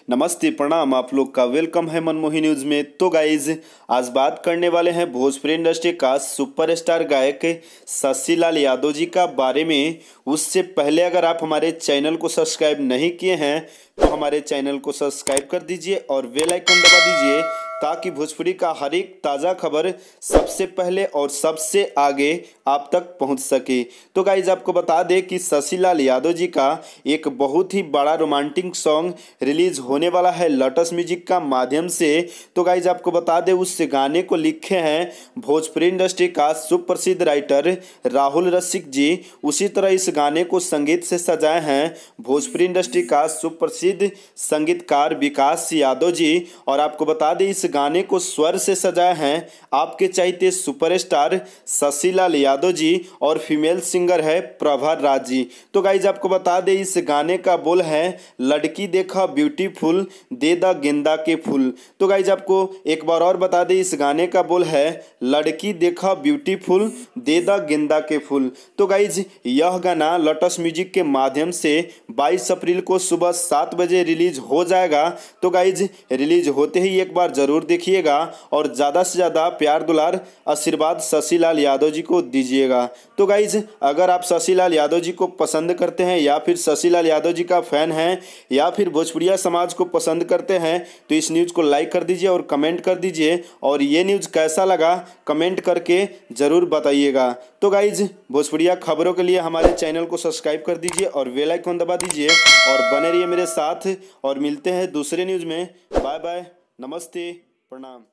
नमस्ते प्रणाम, आप लोग का वेलकम है मनमोही न्यूज़ में। तो गाइज आज बात करने वाले हैं भोजपुरी इंडस्ट्री का सुपरस्टार गायक शशि लाल यादव जी का बारे में। उससे पहले अगर आप हमारे चैनल को सब्सक्राइब नहीं किए हैं तो हमारे चैनल को सब्सक्राइब कर दीजिए और बेल आइकन दबा दीजिए ताकि भोजपुरी का हर एक ताज़ा खबर सबसे पहले और सबसे आगे आप तक पहुंच सके। तो गाइज आपको बता दें कि शशि लाल यादव जी का एक बहुत ही बड़ा रोमांटिक सॉन्ग रिलीज होने वाला है लोटस म्यूजिक का माध्यम से। तो गाइज आपको बता दें उस गाने को लिखे हैं भोजपुरी इंडस्ट्री का सुप्रसिद्ध राइटर राहुल रसिक जी। उसी तरह इस गाने को संगीत से सजाए हैं भोजपुरी इंडस्ट्री का सुप्रसिद्ध संगीतकार विकास यादव जी। और आपको बता दें इस गाने को स्वर से सजाए हैं आपके चाहते सुपरस्टार शशि लाल यादव जी और फीमेल सिंगर है प्रभा राज जी। तो गाइज आपको बता दें इस गाने का बोल है लड़की देखा ब्यूटीफुल दे द गेंदा के फूल। तो गाइज आपको एक बार और बता दें इस गाने का बोल है लड़की देखा ब्यूटीफुल दे द गेंदा के फूल। तो गाइज यह गाना लोटस म्यूजिक के माध्यम से 22 अप्रैल को सुबह 7 बजे रिलीज हो जाएगा। तो गाइज रिलीज होते ही एक बार जरूर देखिएगा और ज़्यादा से ज़्यादा प्यार दुलार आशीर्वाद शशि लाल यादव जी को दीजिएगा। तो गाइज अगर आप शशि लाल यादव जी को पसंद करते हैं या फिर शशि लाल यादव जी का फैन हैं या फिर भोजपुरिया समाज को पसंद करते हैं तो इस न्यूज़ को लाइक कर दीजिए और कमेंट कर दीजिए और ये न्यूज़ कैसा लगा कमेंट करके ज़रूर बताइएगा। तो गाइज भोजपुरिया खबरों के लिए हमारे चैनल को सब्सक्राइब कर दीजिए और बेल आइकन दबा दीजिए और बने रहिए मेरे साथ और मिलते हैं दूसरे न्यूज़ में। बाय बाय, नमस्ते, प्रणाम।